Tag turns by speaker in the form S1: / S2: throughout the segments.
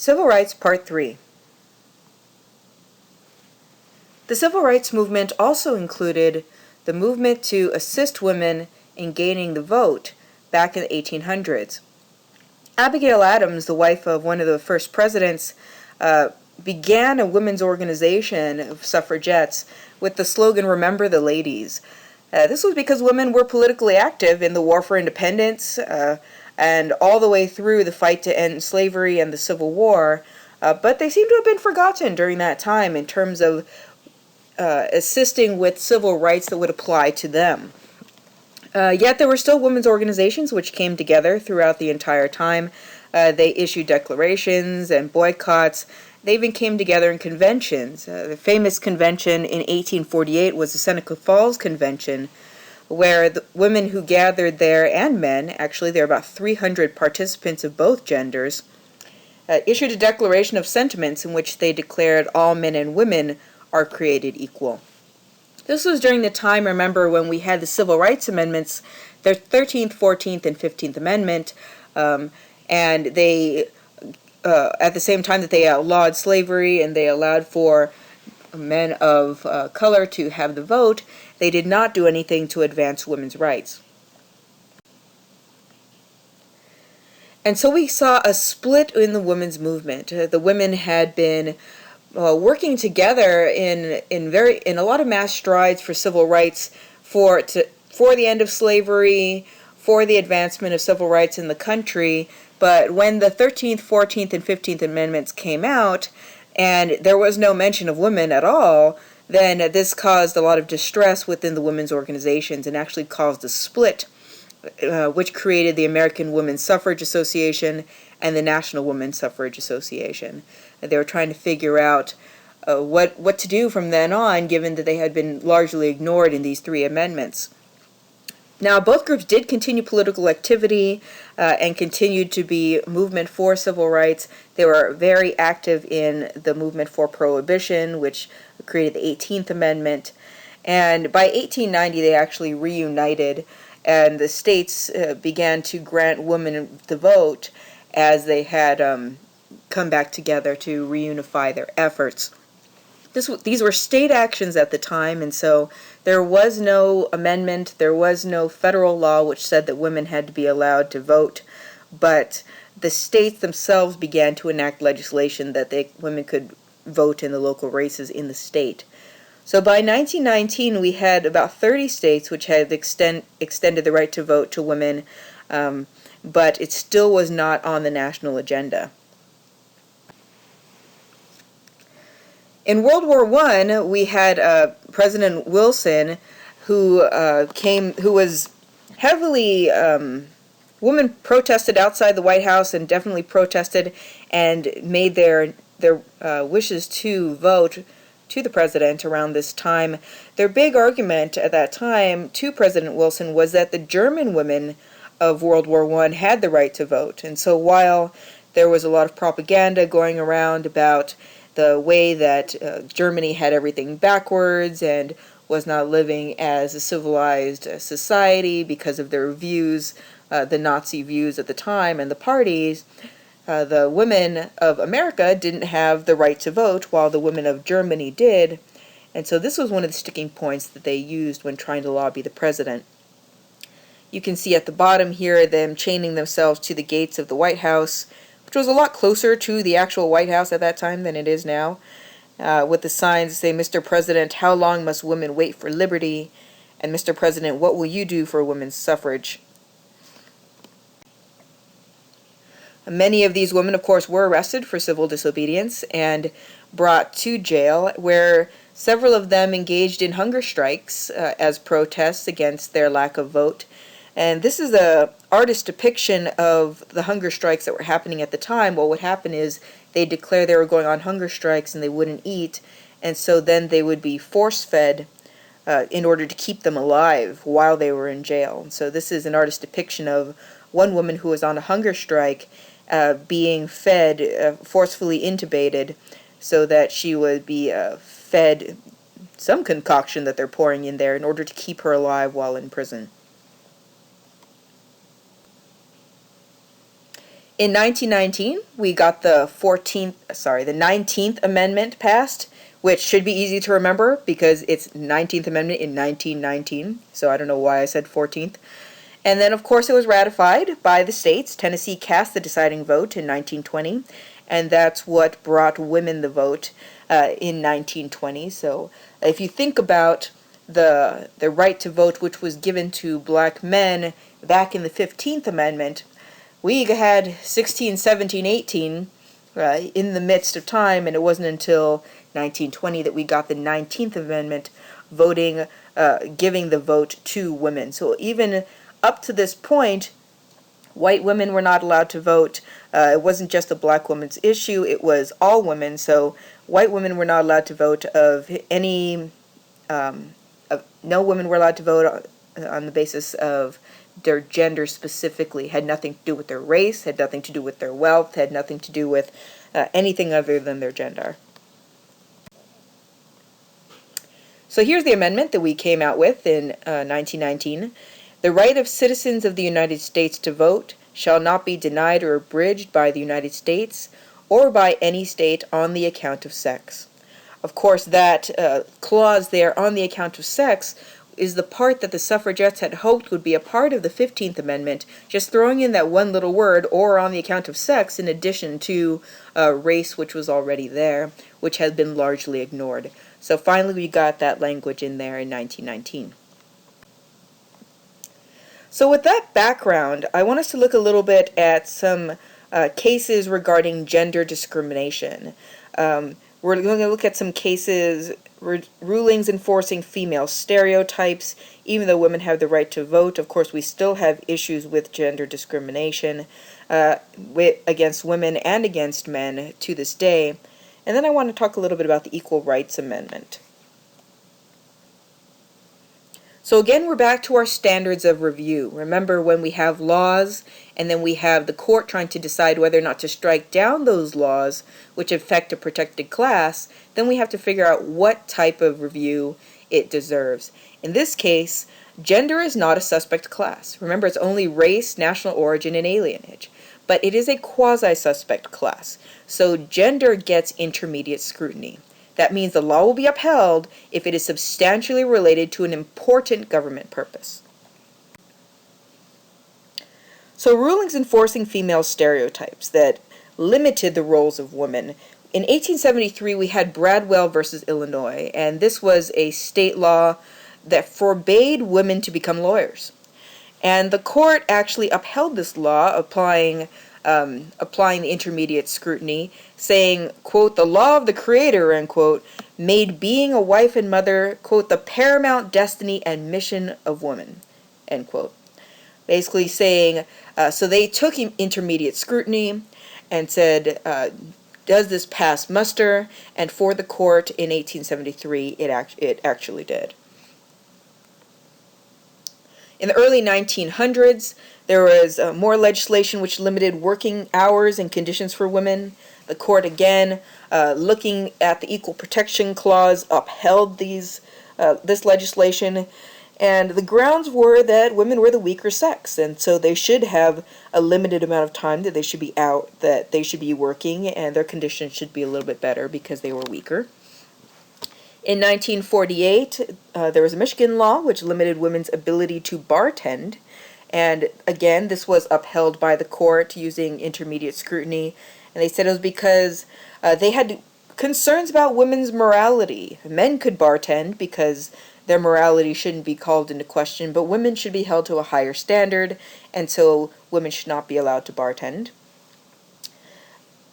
S1: Civil Rights Part 3. The Civil Rights Movement also included the movement to assist women in gaining the vote back in the 1800s. Abigail Adams, the wife of one of the first presidents, began a women's organization of suffragettes with the slogan, "Remember the Ladies." This was because women were politically active in the War for Independence and all the way through the fight to end slavery and the Civil War, but they seem to have been forgotten during that time in terms of assisting with civil rights that would apply to them. Yet there were still women's organizations which came together throughout the entire time. They issued declarations and boycotts. They even came together in conventions. The famous convention in 1848 was the Seneca Falls Convention, where the women who gathered there, and men, actually there were about 300 participants of both genders, issued a declaration of sentiments in which they declared all men and women are created equal. This was during the time, remember, when we had the Civil Rights Amendments, the 13th, 14th, and 15th Amendment, and they, at the same time that they outlawed slavery and they allowed for men of color to have the vote, they did not do anything to advance women's rights. And so we saw a split in the women's movement. The women had been working together in a lot of mass strides for civil rights, for the end of slavery, for the advancement of civil rights in the country. But when the 13th, 14th, and 15th Amendments came out, and there was no mention of women at all, then this caused a lot of distress within the women's organizations and actually caused a split, which created the American Women's Suffrage Association and the National Women's Suffrage Association. They were trying to figure out what to do from then on, given that they had been largely ignored in these three amendments. Now, both groups did continue political activity and continued to be movement for civil rights. They were very active in the movement for prohibition, which created the 18th Amendment. And by 1890, they actually reunited, and the states began to grant women the vote as they had come back together to reunify their efforts. These were state actions at the time, and so there was no amendment, there was no federal law which said that women had to be allowed to vote, but the states themselves began to enact legislation that women could vote in the local races in the state. So by 1919, we had about 30 states which had extended the right to vote to women, but it still was not on the national agenda. In World War I, we had President Wilson, who was heavily, women protested outside the White House and definitely protested and made their wishes to vote to the president around this time. Their big argument at that time to President Wilson was that the German women of World War I had the right to vote. And so while there was a lot of propaganda going around about the way that Germany had everything backwards and was not living as a civilized society because of their views, the Nazi views at the time and the parties, the women of America didn't have the right to vote while the women of Germany did. And so this was one of the sticking points that they used when trying to lobby the president. You can see at the bottom here them chaining themselves to the gates of the White House, which was a lot closer to the actual White House at that time than it is now, with the signs that say, "Mr. President, how long must women wait for liberty?" and "Mr. President, what will you do for women's suffrage?" Many of these women, of course, were arrested for civil disobedience and brought to jail, where several of them engaged in hunger strikes as protests against their lack of vote. And this is an artist's depiction of the hunger strikes that were happening at the time. What would happen is they'd declare they were going on hunger strikes and they wouldn't eat, and so then they would be force-fed in order to keep them alive while they were in jail. And so this is an artist's depiction of one woman who was on a hunger strike being fed, forcefully intubated, so that she would be fed some concoction that they're pouring in there in order to keep her alive while in prison. In 1919, we got the 19th Amendment passed, which should be easy to remember because it's 19th Amendment in 1919, so I don't know why I said 14th. And then, of course, it was ratified by the states. Tennessee cast the deciding vote in 1920, and that's what brought women the vote in 1920. So if you think about the right to vote, which was given to black men back in the 15th Amendment, we had 16, 17, 18 in the midst of time, and it wasn't until 1920 that we got the 19th Amendment voting, giving the vote to women. So even up to this point, white women were not allowed to vote. It wasn't just a black woman's issue, it was all women. So white women were not allowed to vote no women were allowed to vote on the basis of their gender specifically. Had nothing to do with their race, had nothing to do with their wealth, had nothing to do with anything other than their gender. So here's the amendment that we came out with in 1919. The right of citizens of the United States to vote shall not be denied or abridged by the United States or by any state on the account of sex. Of course, that clause there, on the account of sex, is the part that the suffragettes had hoped would be a part of the 15th Amendment, just throwing in that one little word, or on the account of sex, in addition to race, which was already there, which had been largely ignored. So finally we got that language in there in 1919. So with that background, I want us to look a little bit at some cases regarding gender discrimination. We're going to look at some cases, rulings enforcing female stereotypes. Even though women have the right to vote, of course, we still have issues with gender discrimination against women and against men to this day. And then I want to talk a little bit about the Equal Rights Amendment. So again, we're back to our standards of review. Remember, when we have laws and then we have the court trying to decide whether or not to strike down those laws which affect a protected class, then we have to figure out what type of review it deserves. In this case, gender is not a suspect class. Remember, it's only race, national origin, and alienage. But it is a quasi-suspect class, so gender gets intermediate scrutiny. That means the law will be upheld if it is substantially related to an important government purpose. So rulings enforcing female stereotypes that limited the roles of women. In 1873, we had Bradwell versus Illinois, and this was a state law that forbade women to become lawyers. And the court actually upheld this law, applying the intermediate scrutiny, saying, quote, the law of the Creator, end quote, made being a wife and mother, quote, the paramount destiny and mission of woman, end quote. Basically saying, so they took intermediate scrutiny and said, does this pass muster? And for the court in 1873, it actually did. In the early 1900s, there was more legislation which limited working hours and conditions for women. The court, again, looking at the Equal Protection Clause, upheld this legislation. And the grounds were that women were the weaker sex, and so they should have a limited amount of time that they should be out, that they should be working, and their conditions should be a little bit better because they were weaker. In 1948, there was a Michigan law which limited women's ability to bartend, and again, this was upheld by the court using intermediate scrutiny, and they said it was because they had concerns about women's morality. Men could bartend because their morality shouldn't be called into question, but women should be held to a higher standard, and so women should not be allowed to bartend.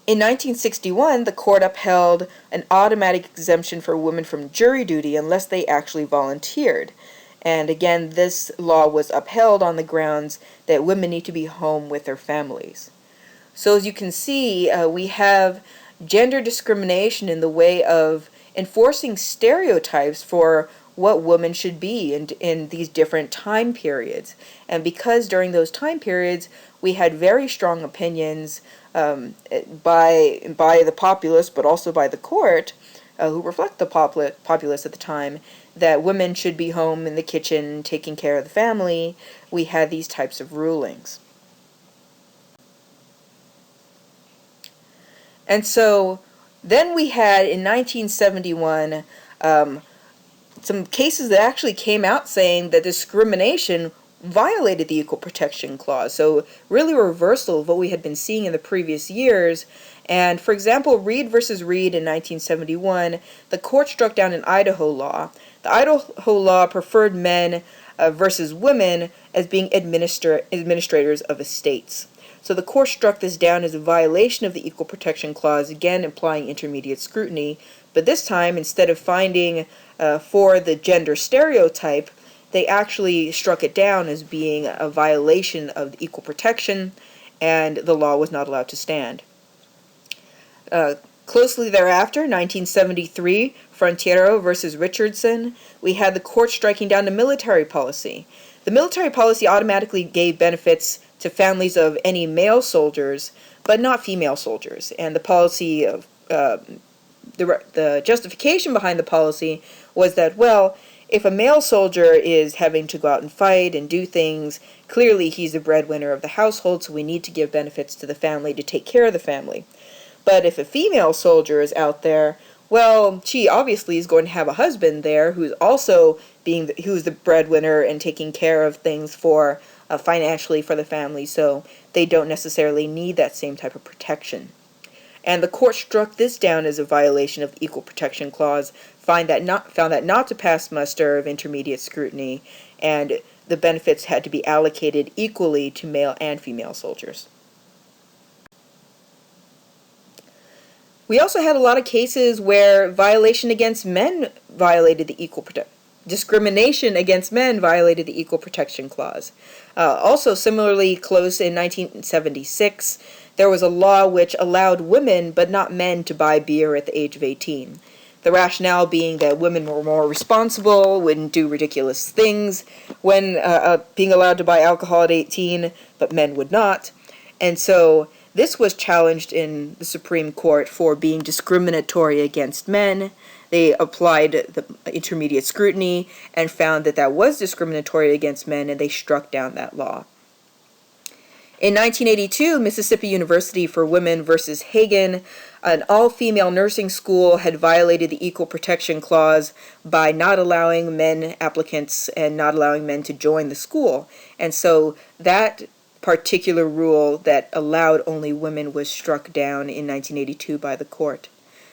S1: In 1961, the court upheld an automatic exemption for women from jury duty unless they actually volunteered. And again, this law was upheld on the grounds that women need to be home with their families. So as you can see, we have gender discrimination in the way of enforcing stereotypes for what women should be in these different time periods. And because during those time periods, we had very strong opinions by the populace, but also by the court, who reflect the populace at the time, that women should be home in the kitchen taking care of the family, we had these types of rulings. And so then we had in 1971 some cases that actually came out saying that discrimination violated the Equal Protection Clause. So really a reversal of what we had been seeing in the previous years. And for example, Reed versus Reed in 1971, the court struck down an Idaho law. The Idaho law preferred men versus women as being administrators of estates. So the court struck this down as a violation of the Equal Protection Clause, again implying intermediate scrutiny. But this time, instead of finding for the gender stereotype, they actually struck it down as being a violation of equal protection, and the law was not allowed to stand. Closely thereafter, 1973, Frontiero versus Richardson, we had the court striking down the military policy. The military policy automatically gave benefits to families of any male soldiers, but not female soldiers. And the policy of the justification behind the policy was that, well, if a male soldier is having to go out and fight and do things, clearly he's the breadwinner of the household, so we need to give benefits to the family to take care of the family. But if a female soldier is out there, well, she obviously is going to have a husband there who's also who's the breadwinner and taking care of things for financially for the family, so they don't necessarily need that same type of protection. And the court struck this down as a violation of the Equal Protection Clause, found that not to pass muster of intermediate scrutiny, and the benefits had to be allocated equally to male and female soldiers. We also had a lot of cases where discrimination against men violated the Equal Protection Clause. Also similarly close in 1976, there was a law which allowed women but not men to buy beer at the age of 18. The rationale being that women were more responsible, wouldn't do ridiculous things when being allowed to buy alcohol at 18, but men would not. And so this was challenged in the Supreme Court for being discriminatory against men. They applied the intermediate scrutiny and found that that was discriminatory against men, and they struck down that law. In 1982, Mississippi University for Women versus Hagan, an all-female nursing school, had violated the Equal Protection Clause by not allowing men applicants and not allowing men to join the school. And so that particular rule that allowed only women was struck down in 1982 by the court.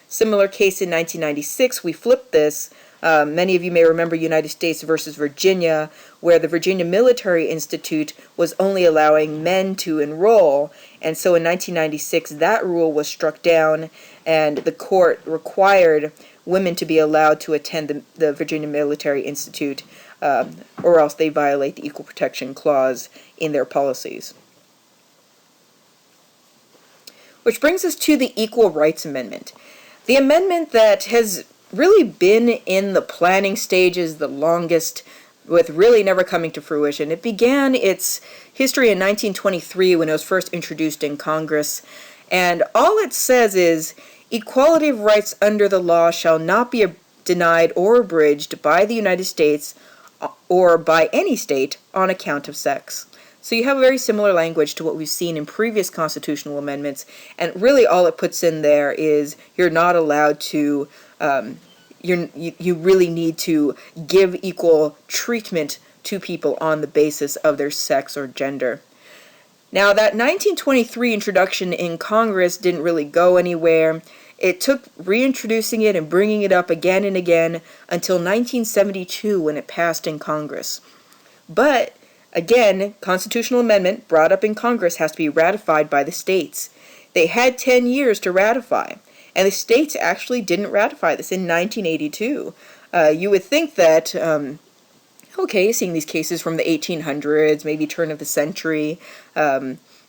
S1: Similar case in 1996, we flipped this. Many of you may remember United States versus Virginia, where the Virginia Military Institute was only allowing men to enroll. And so in 1996, that rule was struck down, and the court required women to be allowed to attend the Virginia Military Institute, or else they violate the Equal Protection Clause in their policies. Which brings us to the Equal Rights Amendment. The amendment that has really been in the planning stages the longest, with really never coming to fruition. It began its history in 1923 when it was first introduced in Congress, and all it says is, equality of rights under the law shall not be denied or abridged by the United States or by any state on account of sex. So you have a very similar language to what we've seen in previous constitutional amendments, and really all it puts in there is you're not allowed to, you really need to give equal treatment to people on the basis of their sex or gender. Now that 1923 introduction in Congress didn't really go anywhere. It took reintroducing it and bringing it up again and again until 1972 when it passed in Congress. But again, constitutional amendment brought up in Congress has to be ratified by the states. They had 10 years to ratify, and the states actually didn't ratify this in 1982. You would think that, seeing these cases from the 1800s, maybe turn of the century,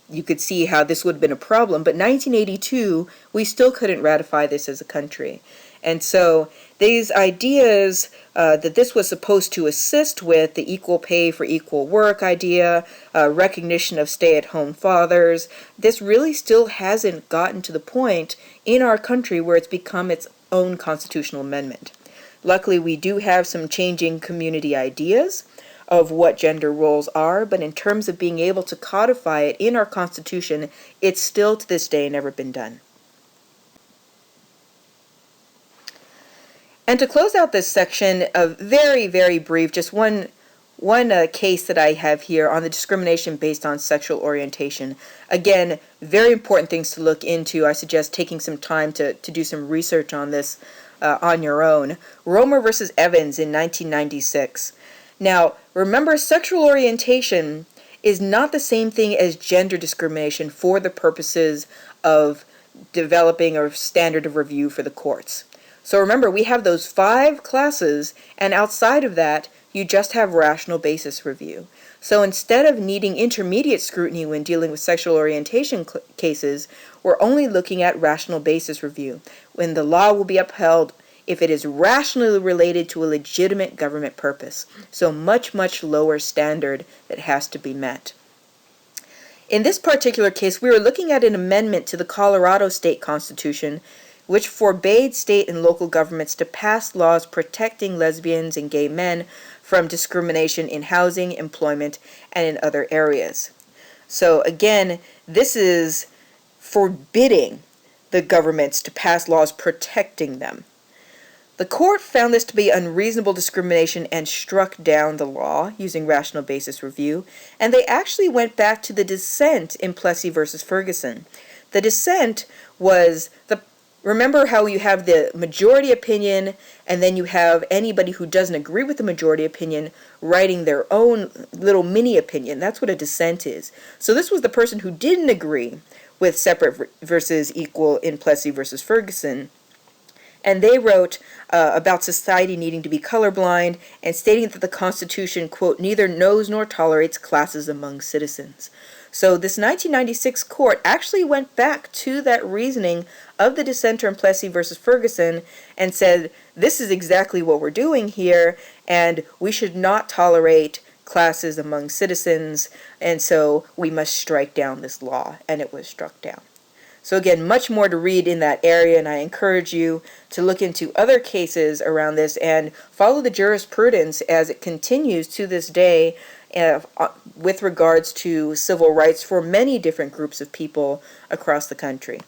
S1: you could see how this would have been a problem. But 1982, we still couldn't ratify this as a country. And so these ideas that this was supposed to assist with the equal pay for equal work idea, recognition of stay-at-home fathers, this really still hasn't gotten to the point in our country where it's become its own constitutional amendment. Luckily, we do have some changing community ideas of what gender roles are, but in terms of being able to codify it in our Constitution, it's still to this day never been done. And to close out this section, a very, very brief, just one case that I have here on the discrimination based on sexual orientation. Again, very important things to look into. I suggest taking some time to do some research on this on your own. Romer versus Evans in 1996. Now, remember, sexual orientation is not the same thing as gender discrimination for the purposes of developing a standard of review for the courts. So remember, we have those 5 classes, and outside of that, you just have rational basis review. So instead of needing intermediate scrutiny when dealing with sexual orientation cases, we're only looking at rational basis review, when the law will be upheld if it is rationally related to a legitimate government purpose. So much, much lower standard that has to be met. In this particular case, we were looking at an amendment to the Colorado State Constitution which forbade state and local governments to pass laws protecting lesbians and gay men from discrimination in housing, employment, and in other areas. So again, this is forbidding the governments to pass laws protecting them. The court found this to be unreasonable discrimination and struck down the law using rational basis review, and they actually went back to the dissent in Plessy versus Ferguson. The dissent was remember how you have the majority opinion, and then you have anybody who doesn't agree with the majority opinion writing their own little mini opinion. That's what a dissent is. So this was the person who didn't agree with separate versus equal in Plessy versus Ferguson. And they wrote about society needing to be colorblind and stating that the Constitution, quote, neither knows nor tolerates classes among citizens. So this 1996 court actually went back to that reasoning of the dissenter in Plessy versus Ferguson and said, this is exactly what we're doing here, and we should not tolerate classes among citizens, and so we must strike down this law, and it was struck down. So again, much more to read in that area, and I encourage you to look into other cases around this and follow the jurisprudence as it continues to this day with regards to civil rights for many different groups of people across the country.